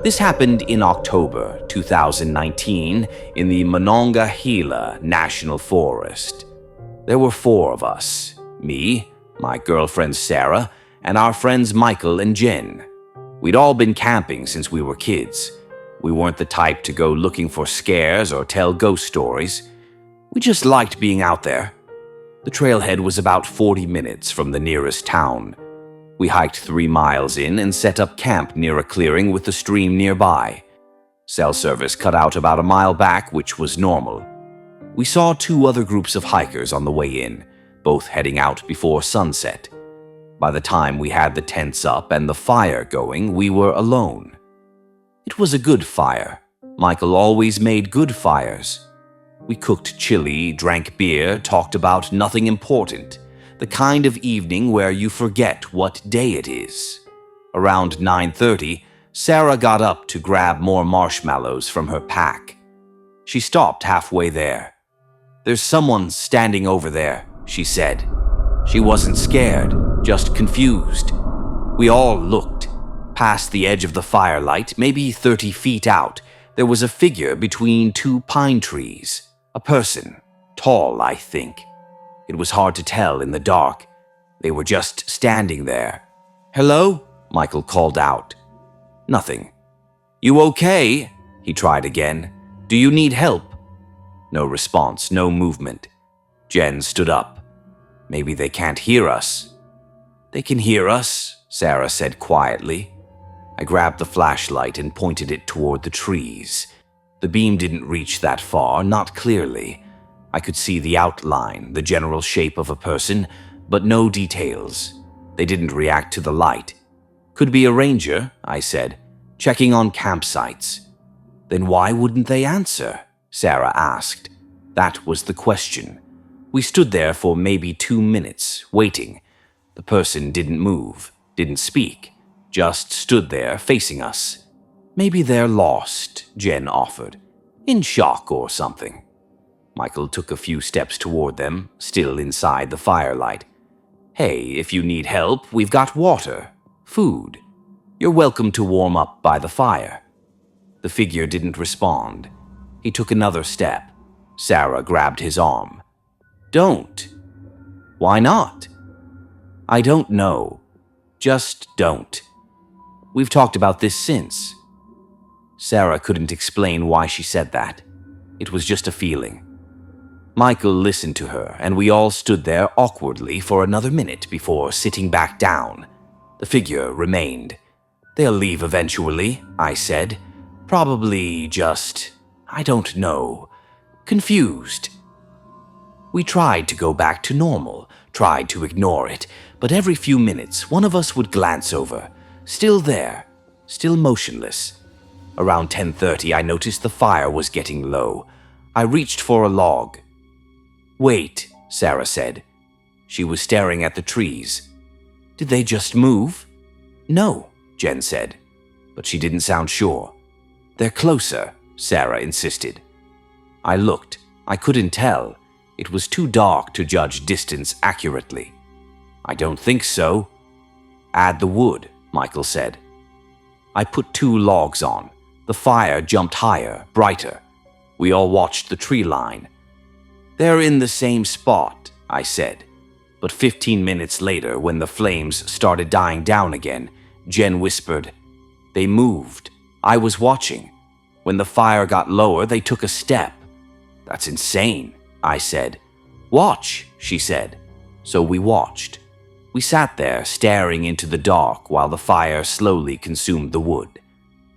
This happened in October 2019 in the Monongahela National Forest. There were 4 of us, me, my girlfriend Sarah, and our friends Michael and Jen. We'd all been camping since we were kids. We weren't the type to go looking for scares or tell ghost stories. We just liked being out there. The trailhead was about 40 minutes from the nearest town. We hiked 3 miles in and set up camp near a clearing with the stream nearby. Cell service cut out about a mile back, which was normal. We saw 2 other groups of hikers on the way in, both heading out before sunset. By the time we had the tents up and the fire going, we were alone. It was a good fire. Michael always made good fires. We cooked chili, drank beer, talked about nothing important. The kind of evening where you forget what day it is. Around 9:30, Sarah got up to grab more marshmallows from her pack. She stopped halfway there. "There's someone standing over there," she said. She wasn't scared, just confused. We all looked. Past the edge of the firelight, maybe 30 feet out, there was a figure between 2 pine trees. A person, tall, I think. It was hard to tell in the dark. They were just standing there. "Hello?" Michael called out. Nothing. "You okay?" He tried again. "Do you need help?" No response, no movement. Jen stood up. "Maybe they can't hear us." "They can hear us," Sarah said quietly. I grabbed the flashlight and pointed it toward the trees. The beam didn't reach that far, not clearly. I could see the outline, the general shape of a person, but no details. They didn't react to the light. "Could be a ranger," I said, "checking on campsites." "Then why wouldn't they answer?" Sarah asked. That was the question. We stood there for maybe 2 minutes, waiting. The person didn't move, didn't speak, just stood there facing us. "Maybe they're lost," Jen offered. "In shock or something." Michael took a few steps toward them, still inside the firelight. "Hey, if you need help, we've got water, food. You're welcome to warm up by the fire." The figure didn't respond. He took another step. Sarah grabbed his arm. "Don't." "Why not?" "I don't know. Just don't. We've talked about this since." Sarah couldn't explain why she said that. It was just a feeling. Michael listened to her, and we all stood there awkwardly for another minute before sitting back down. The figure remained. "They'll leave eventually," I said. "Probably just, I don't know, confused." We tried to go back to normal, tried to ignore it, but every few minutes one of us would glance over. Still there, still motionless. Around 10:30 I noticed the fire was getting low. I reached for a log. "Wait," Sarah said. She was staring at the trees. "Did they just move?" "No," Jen said, but she didn't sound sure. "They're closer," Sarah insisted. I looked. I couldn't tell. It was too dark to judge distance accurately. "I don't think so." "Add the wood," Michael said. I put 2 logs on. The fire jumped higher, brighter. We all watched the tree line. "They're in the same spot," I said. But 15 minutes later, when the flames started dying down again, Jen whispered, "They moved. I was watching. When the fire got lower, they took a step." "That's insane," I said. "Watch," she said. So we watched. We sat there staring into the dark while the fire slowly consumed the wood.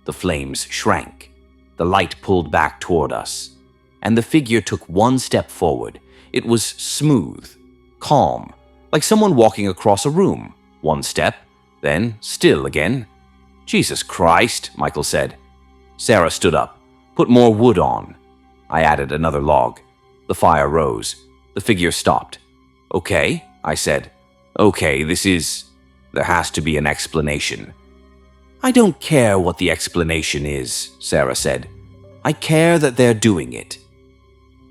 The flames shrank. The light pulled back toward us. And the figure took 1 step forward. It was smooth, calm, like someone walking across a room. 1 step, then still again. "Jesus Christ," Michael said. Sarah stood up. "Put more wood on." I added another log. The fire rose. The figure stopped. "Okay," I said. "Okay, there has to be an explanation." "I don't care what the explanation is," Sarah said. "I care that they're doing it."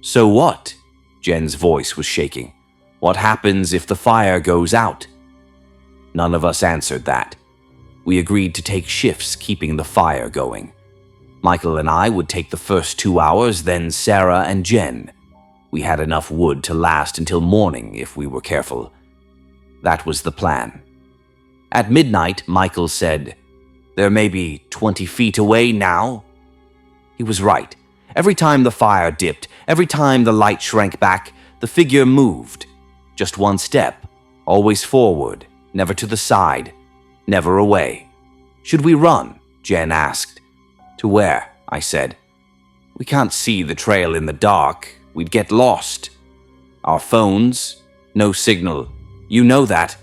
"So what?" Jen's voice was shaking. "What happens if the fire goes out?" None of us answered that. We agreed to take shifts keeping the fire going. Michael and I would take the first 2 hours, then Sarah and Jen. We had enough wood to last until morning if we were careful. That was the plan. At midnight, Michael said, "They're maybe 20 feet away now." He was right. Every time the fire dipped, every time the light shrank back, the figure moved. Just one step, always forward, never to the side, never away. "Should we run?" Jen asked. "To where?" I said. "We can't see the trail in the dark. We'd get lost. Our phones, no signal. You know that.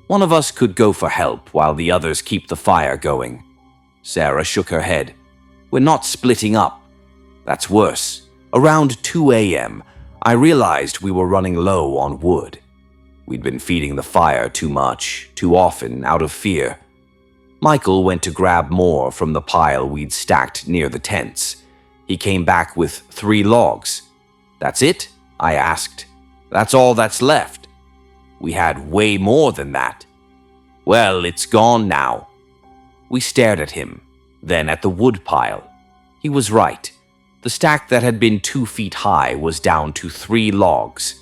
One of us could go for help while the others keep the fire going." Sarah shook her head. "We're not splitting up. That's worse." Around 2 a.m., I realized we were running low on wood. We'd been feeding the fire too much, too often, out of fear. Michael went to grab more from the pile we'd stacked near the tents. He came back with 3 logs. "That's it?" I asked. "That's all that's left." "We had way more than that." "Well, it's gone now." We stared at him, then at the wood pile. He was right. The stack that had been 2 feet high was down to 3 logs.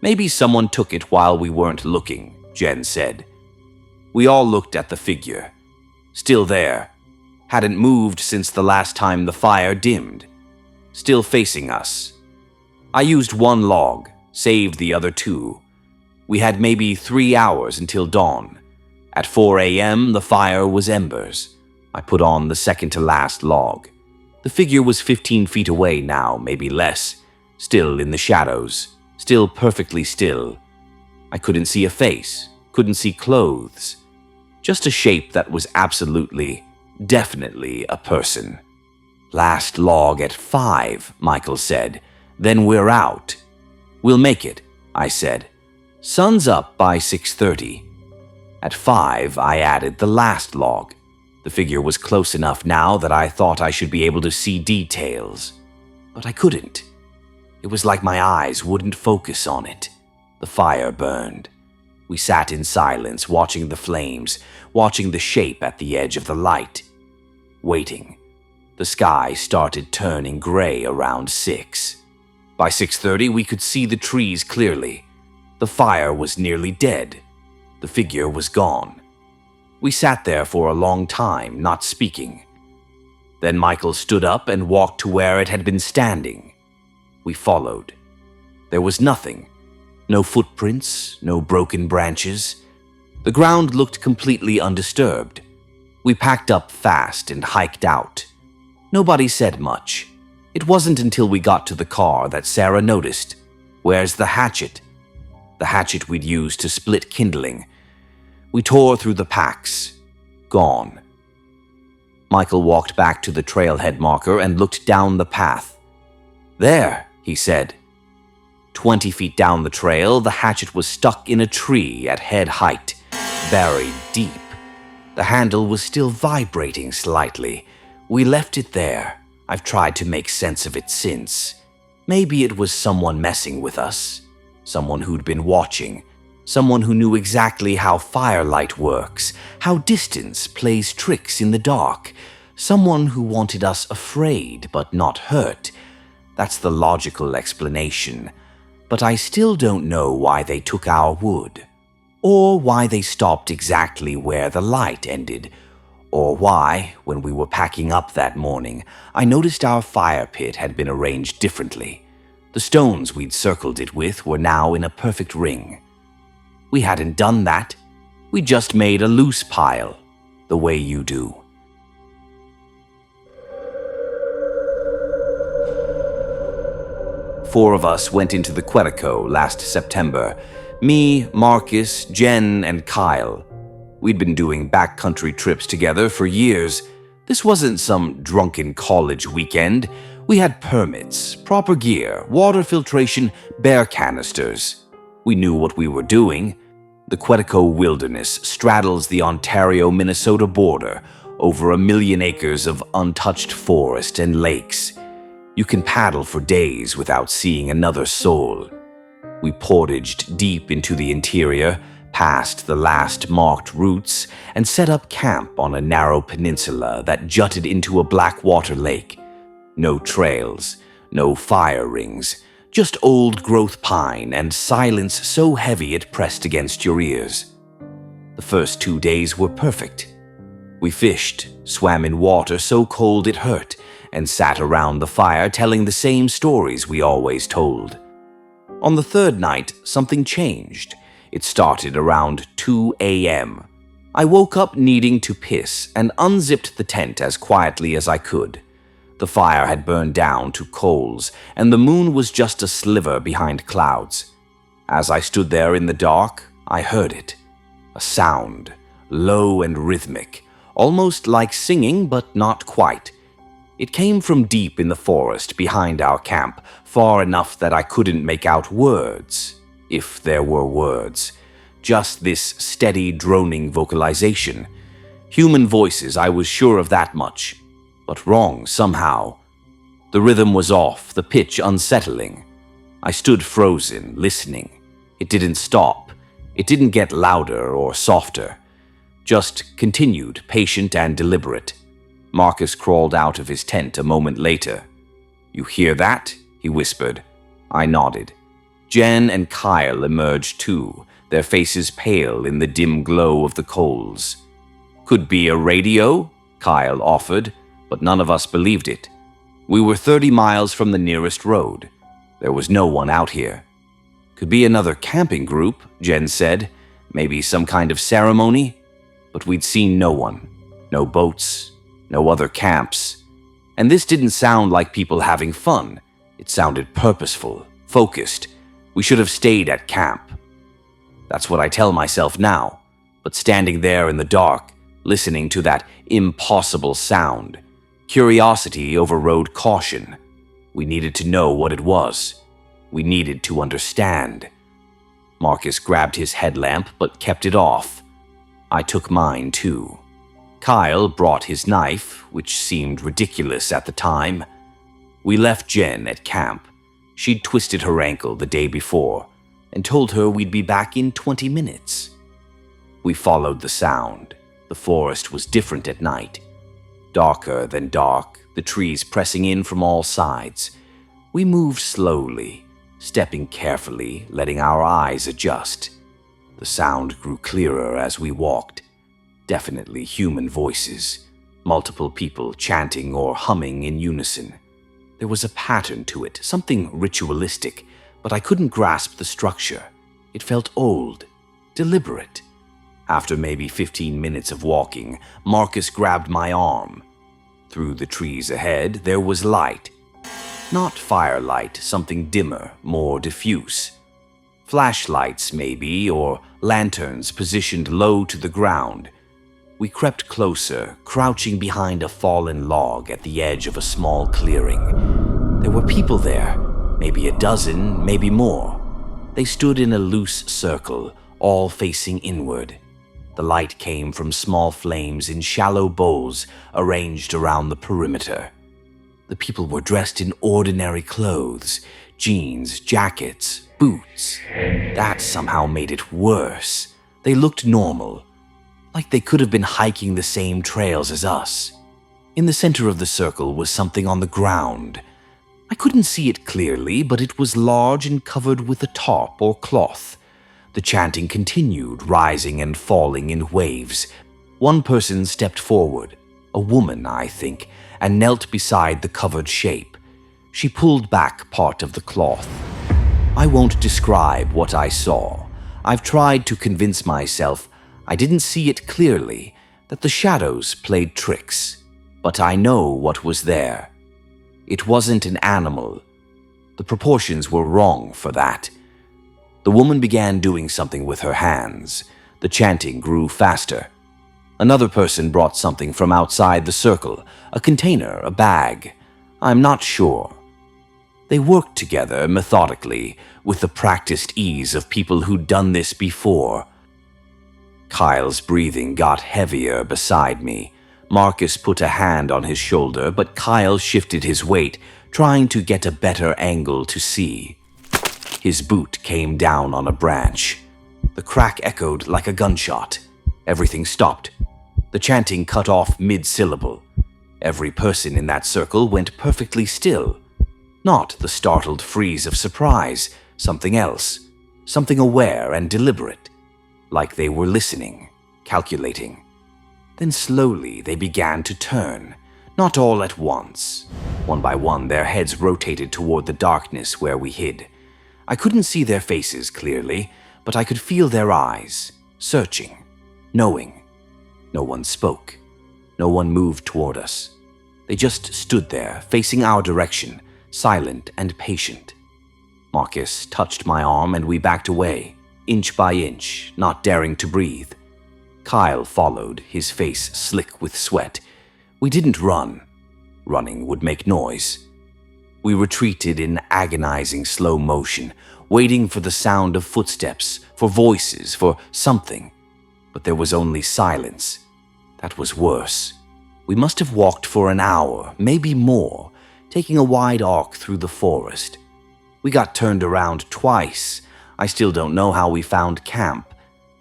"Maybe someone took it while we weren't looking," Jen said. We all looked at the figure. Still there. Hadn't moved since the last time the fire dimmed. Still facing us. I used 1 log, saved the other 2. We had maybe 3 hours until dawn. At 4 a.m., the fire was embers. I put on the second-to-last log. The figure was 15 feet away now, maybe less. Still in the shadows. Still perfectly still. I couldn't see a face. Couldn't see clothes. Just a shape that was absolutely, definitely a person. "Last log at 5, Michael said. "Then we're out." "We'll make it," I said. "Sun's up by 6:30. At 5, I added the last log. The figure was close enough now that I thought I should be able to see details. But I couldn't. It was like my eyes wouldn't focus on it. The fire burned. We sat in silence, watching the flames, watching the shape at the edge of the light. Waiting. The sky started turning gray around 6. By 6:30, we could see the trees clearly. The fire was nearly dead. The figure was gone. We sat there for a long time, not speaking. Then Michael stood up and walked to where it had been standing. We followed. There was nothing. No footprints, no broken branches. The ground looked completely undisturbed. We packed up fast and hiked out. Nobody said much. It wasn't until we got to the car that Sarah noticed. "Where's the hatchet?" The hatchet we'd used to split kindling. We tore through the packs. Gone. Michael walked back to the trailhead marker and looked down the path. "There," he said. 20 feet down the trail, the hatchet was stuck in a tree at head height, buried deep. The handle was still vibrating slightly. We left it there. I've tried to make sense of it since. Maybe it was someone messing with us. Someone who'd been watching. Someone who knew exactly how firelight works, how distance plays tricks in the dark. Someone who wanted us afraid but not hurt. That's the logical explanation. But I still don't know why they took our wood. Or why they stopped exactly where the light ended. Or why, when we were packing up that morning, I noticed our fire pit had been arranged differently. The stones we'd circled it with were now in a perfect ring. We hadn't done that. We just made a loose pile, the way you do. Four of us went into the Quetico last September. Me, Marcus, Jen, and Kyle. We'd been doing backcountry trips together for years. This wasn't some drunken college weekend. We had permits, proper gear, water filtration, bear canisters. We knew what we were doing. The Quetico Wilderness straddles the Ontario-Minnesota border, over 1 million acres of untouched forest and lakes. You can paddle for days without seeing another soul. We portaged deep into the interior, past the last marked routes, and set up camp on a narrow peninsula that jutted into a black-water lake. No trails, no fire rings, just old-growth pine and silence so heavy it pressed against your ears. The first 2 days were perfect. We fished, swam in water so cold it hurt, and sat around the fire telling the same stories we always told. On the third night, something changed. It started around 2 a.m. I woke up needing to piss and unzipped the tent as quietly as I could. The fire had burned down to coals, and the moon was just a sliver behind clouds. As I stood there in the dark, I heard it. A sound, low and rhythmic, almost like singing, but not quite. It came from deep in the forest behind our camp, far enough that I couldn't make out words, if there were words. Just this steady, droning vocalization. Human voices, I was sure of that much, but wrong somehow. The rhythm was off, the pitch unsettling. I stood frozen, listening. It didn't stop. It didn't get louder or softer. Just continued, patient and deliberate. Marcus crawled out of his tent a moment later. "You hear that?" he whispered. I nodded. Jen and Kyle emerged too, their faces pale in the dim glow of the coals. "Could be a radio," Kyle offered, but none of us believed it. We were 30 miles from the nearest road. There was no one out here. "Could be another camping group," Jen said. "Maybe some kind of ceremony." But we'd seen no one. No boats. No other camps. And this didn't sound like people having fun. It sounded purposeful, focused. We should have stayed at camp. That's what I tell myself now. But standing there in the dark, listening to that impossible sound, curiosity overrode caution. We needed to know what it was. We needed to understand. Marcus grabbed his headlamp but kept it off. I took mine too. Kyle brought his knife, which seemed ridiculous at the time. We left Jen at camp. She'd twisted her ankle the day before and told her we'd be back in 20 minutes. We followed the sound. The forest was different at night. Darker than dark, the trees pressing in from all sides. We moved slowly, stepping carefully, letting our eyes adjust. The sound grew clearer as we walked. Definitely human voices, multiple people chanting or humming in unison. There was a pattern to it, something ritualistic, but I couldn't grasp the structure. It felt old, deliberate. After maybe 15 minutes of walking, Marcus grabbed my arm. Through the trees ahead, there was light. Not firelight, something dimmer, more diffuse. Flashlights, maybe, or lanterns positioned low to the ground. We crept closer, crouching behind a fallen log at the edge of a small clearing. There were people there, maybe a dozen, maybe more. They stood in a loose circle, all facing inward. The light came from small flames in shallow bowls arranged around the perimeter. The people were dressed in ordinary clothes, jeans, jackets, boots. That somehow made it worse. They looked normal, like they could have been hiking the same trails as us. In the center of the circle was something on the ground. I couldn't see it clearly, but it was large and covered with a tarp or cloth. The chanting continued, rising and falling in waves. One person stepped forward, a woman, I think, and knelt beside the covered shape. She pulled back part of the cloth. I won't describe what I saw. I've tried to convince myself I didn't see it clearly, that the shadows played tricks. But I know what was there. It wasn't an animal. The proportions were wrong for that. The woman began doing something with her hands. The chanting grew faster. Another person brought something from outside the circle, a container, a bag. I'm not sure. They worked together methodically, with the practiced ease of people who'd done this before. Kyle's breathing got heavier beside me. Marcus put a hand on his shoulder, but Kyle shifted his weight, trying to get a better angle to see. His boot came down on a branch. The crack echoed like a gunshot. Everything stopped. The chanting cut off mid-syllable. Every person in that circle went perfectly still. Not the startled freeze of surprise, something else, something aware and deliberate, like they were listening, calculating. Then slowly they began to turn, not all at once. One by one, their heads rotated toward the darkness where we hid. I couldn't see their faces clearly, but I could feel their eyes, searching, knowing. No one spoke. No one moved toward us. They just stood there, facing our direction, silent and patient. Marcus touched my arm and we backed away, inch by inch, not daring to breathe. Kyle followed, his face slick with sweat. We didn't run. Running would make noise. We retreated in agonizing slow motion, waiting for the sound of footsteps, for voices, for something. But there was only silence. That was worse. We must have walked for an hour, maybe more, taking a wide arc through the forest. We got turned around twice. I still don't know how we found camp.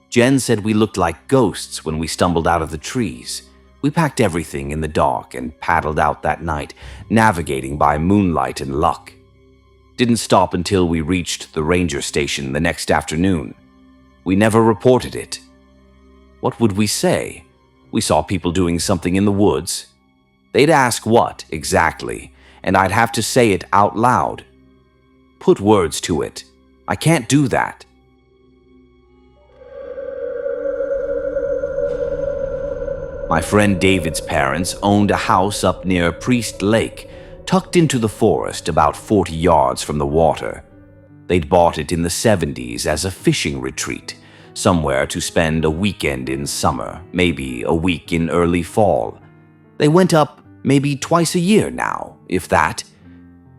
Jen said we looked like ghosts when we stumbled out of the trees. We packed everything in the dark and paddled out that night, navigating by moonlight and luck. Didn't stop until we reached the ranger station the next afternoon. We never reported it. What would we say? We saw people doing something in the woods. They'd ask what, exactly, and I'd have to say it out loud. Put words to it. I can't do that. My friend David's parents owned a house up near Priest Lake, tucked into the forest about 40 yards from the water. They'd bought it in the 70s as a fishing retreat, somewhere to spend a weekend in summer, maybe a week in early fall. They went up maybe twice a year now, if that.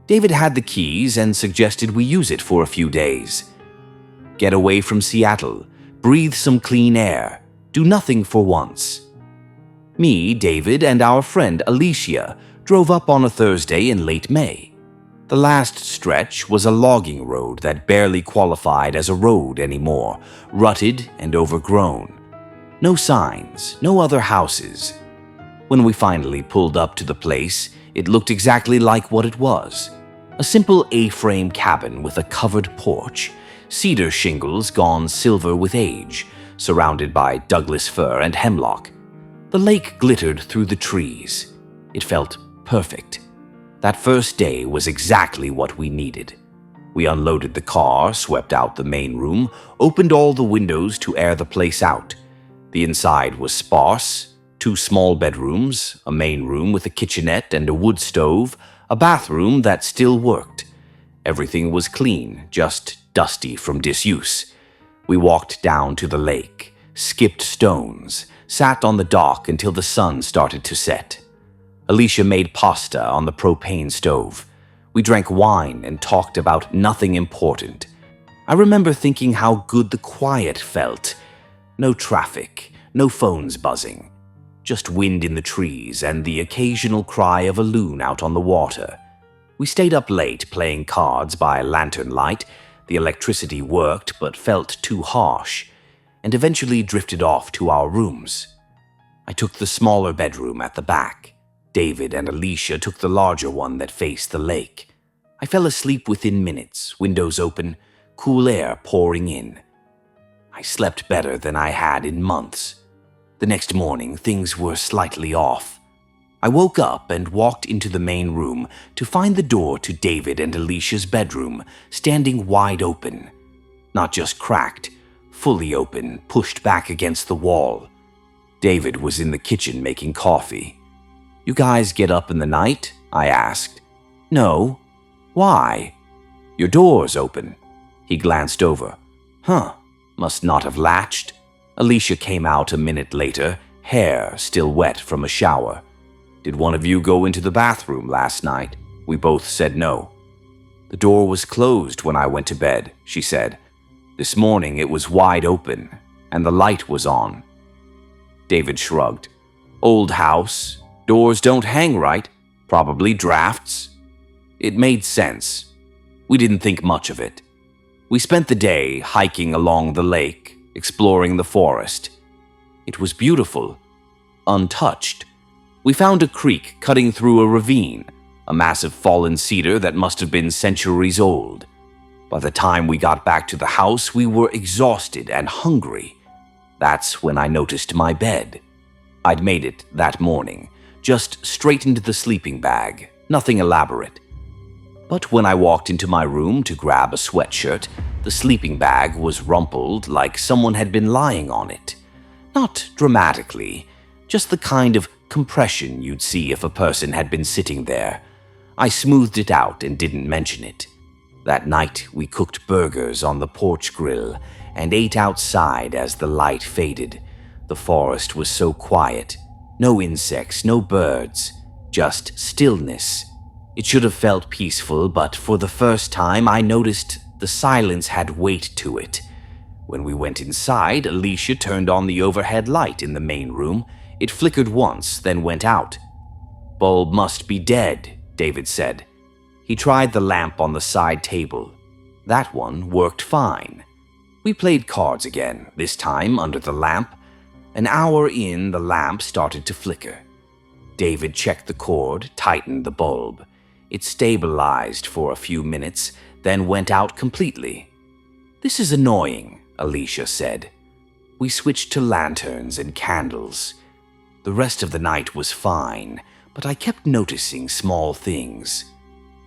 David had the keys and suggested we use it for a few days. Get away from Seattle, breathe some clean air, do nothing for once. Me, David, and our friend Alicia drove up on a Thursday in late May. The last stretch was a logging road that barely qualified as a road anymore, rutted and overgrown. No signs, no other houses. When we finally pulled up to the place, it looked exactly like what it was. A simple A-frame cabin with a covered porch, cedar shingles gone silver with age, surrounded by Douglas fir and hemlock. The lake glittered through the trees. It felt perfect. That first day was exactly what we needed. We unloaded the car, swept out the main room, opened all the windows to air the place out. The inside was sparse, 2 small bedrooms, a main room with a kitchenette and a wood stove, a bathroom that still worked. Everything was clean, just dusty from disuse. We walked down to the lake, skipped stones, sat on the dock until the sun started to set. Alicia made pasta on the propane stove. We drank wine and talked about nothing important. I remember thinking how good the quiet felt. No traffic, no phones buzzing. Just wind in the trees and the occasional cry of a loon out on the water. We stayed up late playing cards by lantern light. The electricity worked but felt too harsh, and eventually drifted off to our rooms. I took the smaller bedroom at the back. David and Alicia took the larger one that faced the lake. I fell asleep within minutes, windows open, cool air pouring in. I slept better than I had in months. The next morning, things were slightly off. I woke up and walked into the main room to find the door to David and Alicia's bedroom standing wide open. Not just cracked, fully open, pushed back against the wall. David was in the kitchen making coffee. "You guys get up in the night?" I asked. "No." "Why?" "Your door's open." He glanced over. "Huh, must not have latched." Alicia came out a minute later, hair still wet from a shower. "Did one of you go into the bathroom last night?" We both said no. "The door was closed when I went to bed," she said. "This morning it was wide open, and the light was on." David shrugged. "Old house. Doors don't hang right. Probably drafts." It made sense. We didn't think much of it. We spent the day hiking along the lake. exploring the forest. It was beautiful, untouched. We found a creek cutting through a ravine, a massive fallen cedar that must have been centuries old. By the time we got back to the house, we were exhausted and hungry. That's when I noticed my bed. I'd made it that morning, just straightened the sleeping bag, nothing elaborate. But when I walked into my room to grab a sweatshirt, the sleeping bag was rumpled like someone had been lying on it. Not dramatically, just the kind of compression you'd see if a person had been sitting there. I smoothed it out and didn't mention it. That night, we cooked burgers on the porch grill and ate outside as the light faded. The forest was so quiet. No insects, no birds, just stillness. It should have felt peaceful, but for the first time, I noticed the silence had weight to it. When we went inside, Alicia turned on the overhead light in the main room. It flickered once, then went out. "Bulb must be dead," David said. He tried the lamp on the side table. That one worked fine. We played cards again, this time under the lamp. An hour in, the lamp started to flicker. David checked the cord, tightened the bulb. It stabilized for a few minutes, then went out completely. "This is annoying," Alicia said. We switched to lanterns and candles. The rest of the night was fine, but I kept noticing small things.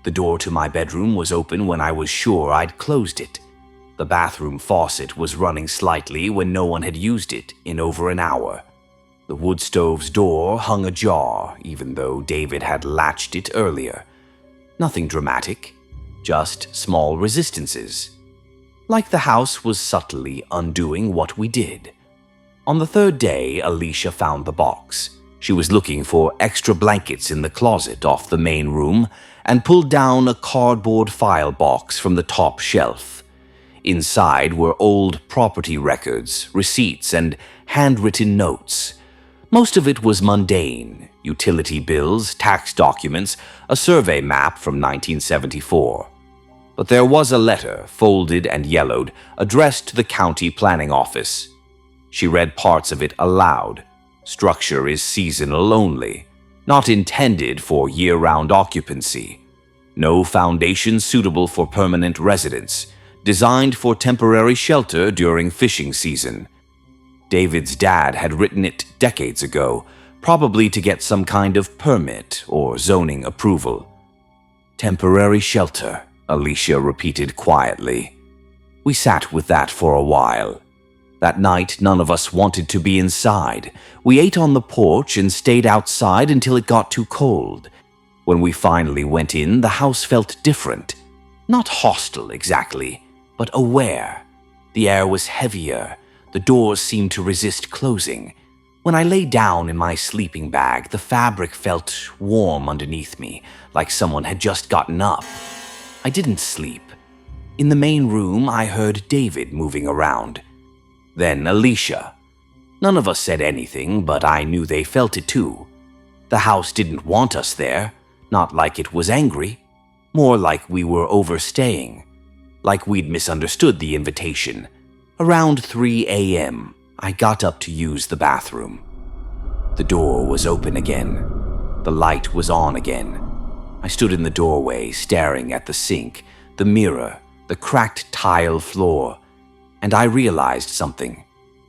The door to my bedroom was open when I was sure I'd closed it. The bathroom faucet was running slightly when no one had used it in over an hour. The wood stove's door hung ajar, even though David had latched it earlier. Nothing dramatic, just small resistances. Like the house was subtly undoing what we did. On the third day, Alicia found the box. She was looking for extra blankets in the closet off the main room and pulled down a cardboard file box from the top shelf. Inside were old property records, receipts, and handwritten notes. Most of it was mundane: utility bills, tax documents, a survey map from 1974. But there was a letter, folded and yellowed, addressed to the county planning office. She read parts of it aloud. Structure is seasonal only, not intended for year-round occupancy. No foundation suitable for permanent residence, designed for temporary shelter during fishing season. David's dad had written it decades ago, probably to get some kind of permit or zoning approval. "Temporary shelter," Alicia repeated quietly. We sat with that for a while. That night, none of us wanted to be inside. We ate on the porch and stayed outside until it got too cold. When we finally went in, the house felt different. Not hostile exactly, but aware. The air was heavier. The doors seemed to resist closing. When I lay down in my sleeping bag, the fabric felt warm underneath me, like someone had just gotten up. I didn't sleep. In the main room, I heard David moving around. Then Alicia. None of us said anything, but I knew they felt it too. The house didn't want us there, not like it was angry, more like we were overstaying, like we'd misunderstood the invitation. Around 3 a.m., I got up to use the bathroom. The door was open again. The light was on again. I stood in the doorway, staring at the sink, the mirror, the cracked tile floor, and I realized something.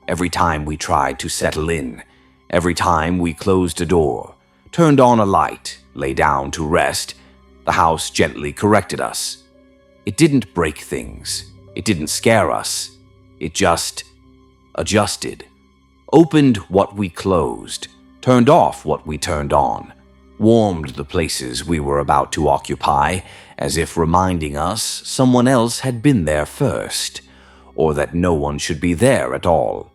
Every time we tried to settle in, every time we closed a door, turned on a light, lay down to rest, the house gently corrected us. It didn't break things. It didn't scare us. It just adjusted, opened what we closed, turned off what we turned on, warmed the places we were about to occupy, as if reminding us someone else had been there first, or that no one should be there at all.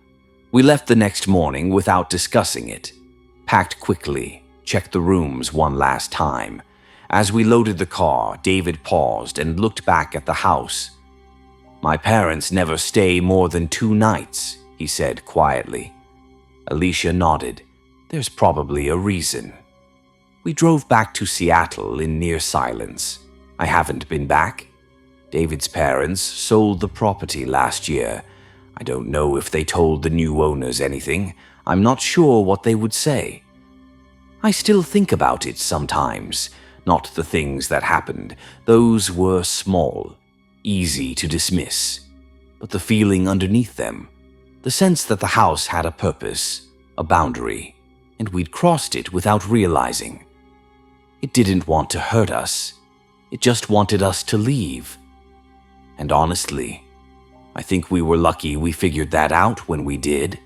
We left the next morning without discussing it, packed quickly, checked the rooms one last time. As we loaded the car, David paused and looked back at the house. "My parents never stay more than 2 nights," he said quietly. Alicia nodded. "There's probably a reason." We drove back to Seattle in near silence. I haven't been back. David's parents sold the property last year. I don't know if they told the new owners anything. I'm not sure what they would say. I still think about it sometimes, not the things that happened. Those were small, easy to dismiss. But the feeling underneath them, the sense that the house had a purpose, a boundary, and we'd crossed it without realizing. It didn't want to hurt us. It just wanted us to leave. And honestly, I think we were lucky we figured that out when we did.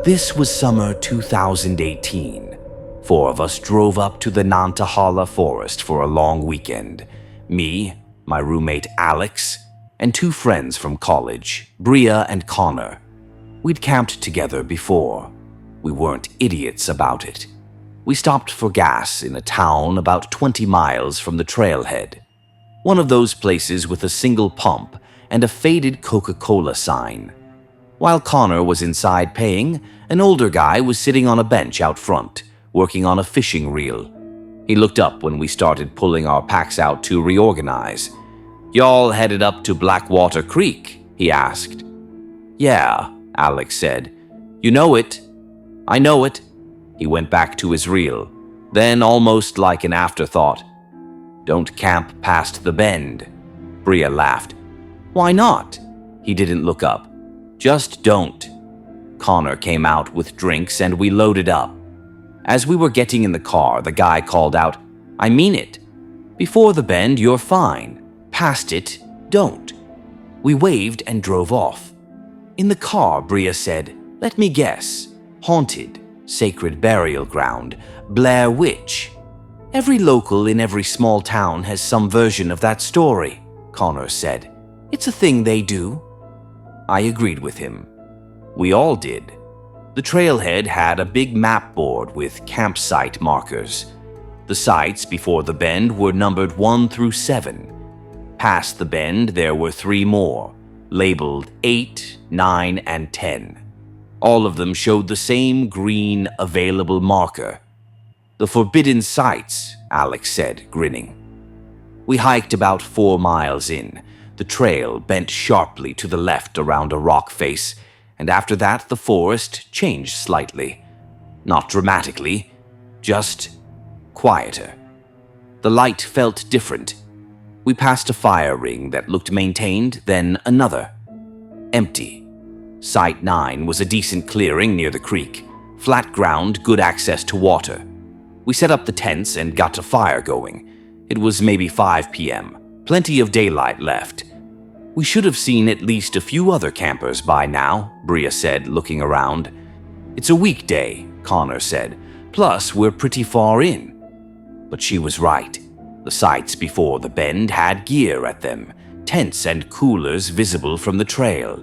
This was summer 2018. 4 of us drove up to the Nantahala forest for a long weekend. Me, my roommate Alex, and 2 friends from college, Bria and Connor. We'd camped together before. We weren't idiots about it. We stopped for gas in a town about 20 miles from the trailhead. One of those places with a single pump and a faded Coca-Cola sign. While Connor was inside paying, an older guy was sitting on a bench out front, working on a fishing reel. He looked up when we started pulling our packs out to reorganize. "Y'all headed up to Blackwater Creek?" he asked. "Yeah," Alex said. "You know it." "I know it." He went back to his reel. Then, almost like an afterthought, "Don't camp past the bend." Bria laughed. "Why not?" He didn't look up. "Just don't." Connor came out with drinks and we loaded up. As we were getting in the car, the guy called out, "I mean it. Before the bend, you're fine. Past it, don't." We waved and drove off. In the car, Bria said, "Let me guess. Haunted, sacred burial ground, Blair Witch." "Every local in every small town has some version of that story," Connor said. "It's a thing they do." I agreed with him. We all did. The trailhead had a big map board with campsite markers. The sites before the bend were numbered 1 through 7. Past the bend, there were 3 more, labeled 8, 9, and 10. All of them showed the same green available marker. "The forbidden sites," Alex said, grinning. We hiked about 4 miles in. The trail bent sharply to the left around a rock face, and after that the forest changed slightly. Not dramatically, just quieter. The light felt different. We passed a fire ring that looked maintained, then another. Empty. Site 9 was a decent clearing near the creek. Flat ground, good access to water. We set up the tents and got a fire going. It was maybe 5 p.m. Plenty of daylight left. "We should have seen at least a few other campers by now," Bria said, looking around. "It's a weekday," Connor said. "Plus, we're pretty far in." But she was right. The sites before the bend had gear at them, tents and coolers visible from the trail.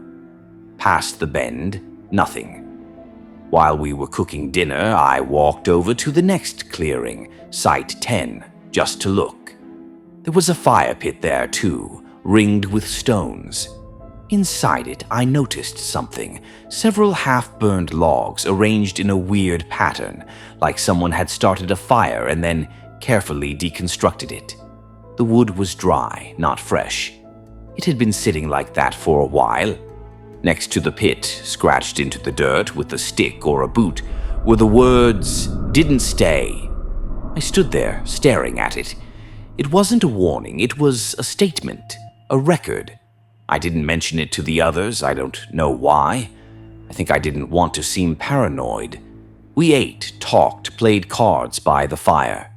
Past the bend, nothing. While we were cooking dinner, I walked over to the next clearing, Site 10, just to look. There was a fire pit there too, ringed with stones. Inside it, I noticed something. Several half-burned logs arranged in a weird pattern, like someone had started a fire and then carefully deconstructed it. The wood was dry, not fresh. It had been sitting like that for a while. Next to the pit, scratched into the dirt with a stick or a boot, were the words, "Didn't stay." I stood there, staring at it. It wasn't a warning, it was a statement, a record. I didn't mention it to the others, I don't know why. I think I didn't want to seem paranoid. We ate, talked, played cards by the fire.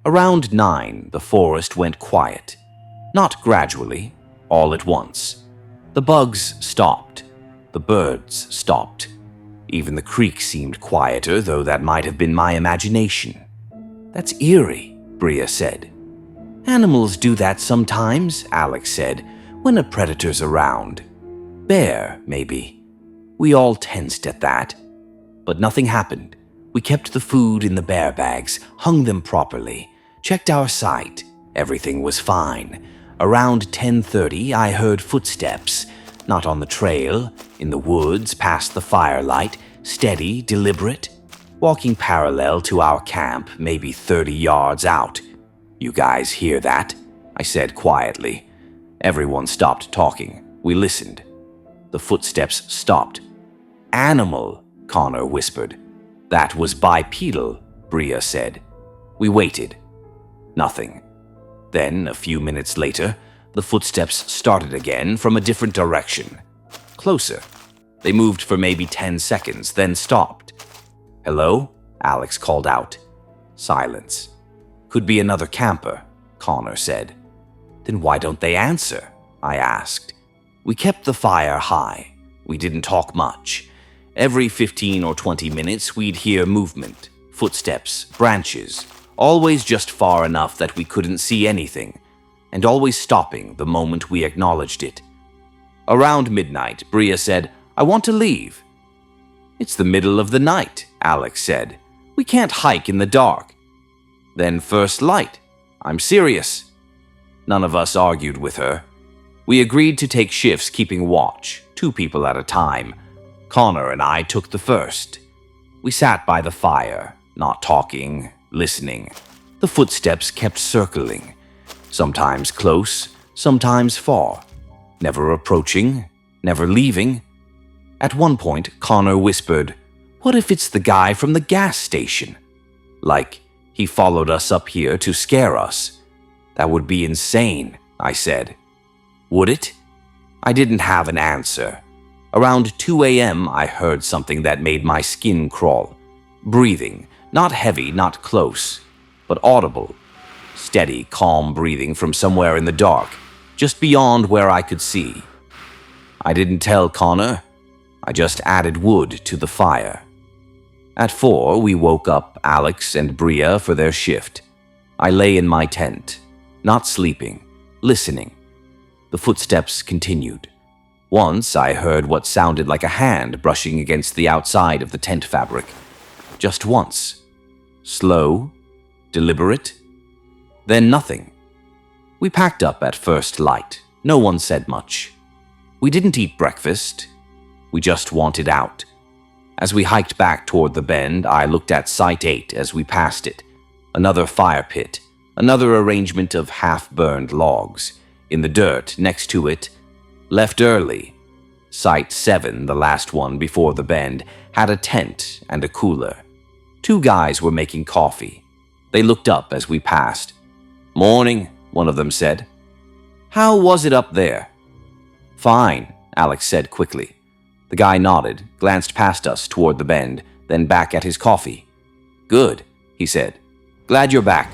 Around 9, the forest went quiet. Not gradually, all at once. The bugs stopped. The birds stopped. Even the creek seemed quieter, though that might have been my imagination. "That's eerie," Bria said. "Animals do that sometimes," Alex said, "when a predator's around. Bear, maybe." We all tensed at that. But nothing happened. We kept the food in the bear bags, hung them properly, checked our site. Everything was fine. Around 10:30, I heard footsteps, not on the trail, in the woods past the firelight, steady, deliberate, walking parallel to our camp, maybe 30 yards out. "You guys hear that?" I said quietly. Everyone stopped talking. We listened. The footsteps stopped. Animal, Connor whispered. That was bipedal, Bria said. We waited. Nothing. Then, a few minutes later, the footsteps started again from a different direction. Closer. They moved for maybe 10 seconds, then stopped. Hello? Alex called out. Silence. Could be another camper, Connor said. Then why don't they answer? I asked. We kept the fire high. We didn't talk much. Every 15 or 20 minutes, we'd hear movement, footsteps, branches, always just far enough that we couldn't see anything, and always stopping the moment we acknowledged it. Around midnight, Bria said, I want to leave. It's the middle of the night, Alex said. We can't hike in the dark. Then first light. I'm serious. None of us argued with her. We agreed to take shifts keeping watch, 2 people at a time. Connor and I took the first. We sat by the fire, not talking, listening. The footsteps kept circling, sometimes close, sometimes far, never approaching, never leaving. At one point, Connor whispered, What if it's the guy from the gas station? Like, he followed us up here to scare us. That would be insane, I said. Would it? I didn't have an answer. Around 2 a.m., I heard something that made my skin crawl. Breathing, not heavy, not close, but audible. Steady, calm breathing from somewhere in the dark, just beyond where I could see. I didn't tell Connor. I just added wood to the fire. At 4, we woke up Alex and Bria for their shift. I lay in my tent, not sleeping, listening. The footsteps continued. Once I heard what sounded like a hand brushing against the outside of the tent fabric. Just once. Slow, deliberate. Then nothing. We packed up at first light. No one said much. We didn't eat breakfast. We just wanted out. As we hiked back toward the bend, I looked at Site 8 as we passed it. Another fire pit, another arrangement of half-burned logs. In the dirt next to it, left early. Site 7, the last one before the bend, had a tent and a cooler. 2 guys were making coffee. They looked up as we passed. Morning, one of them said. How was it up there? Fine, Alex said quickly. The guy nodded, glanced past us toward the bend, then back at his coffee. Good, he said. Glad you're back.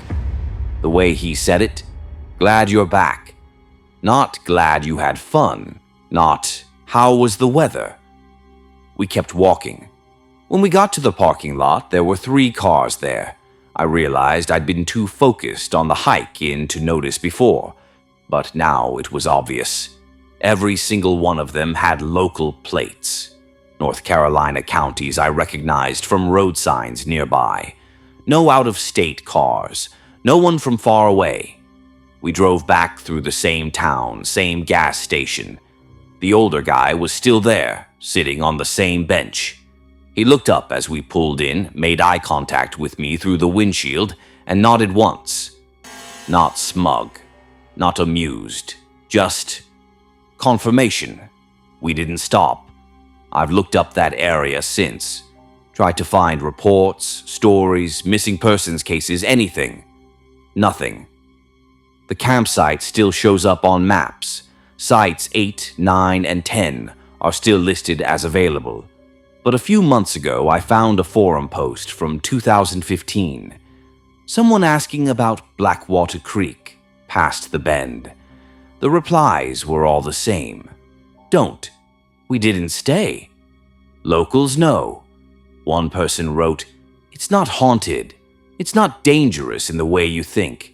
The way he said it, glad you're back. Not glad you had fun. Not, how was the weather? We kept walking. When we got to the parking lot, there were 3 cars there. I realized I'd been too focused on the hike in to notice before, but now it was obvious. Every single one of them had local plates. North Carolina counties I recognized from road signs nearby. No out-of-state cars. No one from far away. We drove back through the same town, same gas station. The older guy was still there, sitting on the same bench. He looked up as we pulled in, made eye contact with me through the windshield, and nodded once. Not smug, not amused, just confirmation. We didn't stop. I've looked up that area since. Tried to find reports, stories, missing persons cases, anything. Nothing. The campsite still shows up on maps. Sites 8, 9, and 10 are still listed as available. But a few months ago, I found a forum post from 2015. Someone asking about Blackwater Creek, past the bend. The replies were all the same. Don't. We didn't stay. Locals know. One person wrote, It's not haunted. It's not dangerous in the way you think.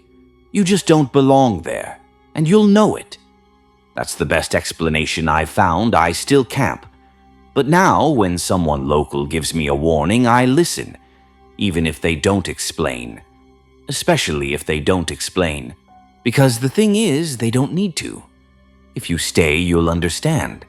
You just don't belong there, and you'll know it. That's the best explanation I've found. I still camp. But now, when someone local gives me a warning, I listen, even if they don't explain. Especially if they don't explain. Because the thing is, they don't need to. If you stay, you'll understand.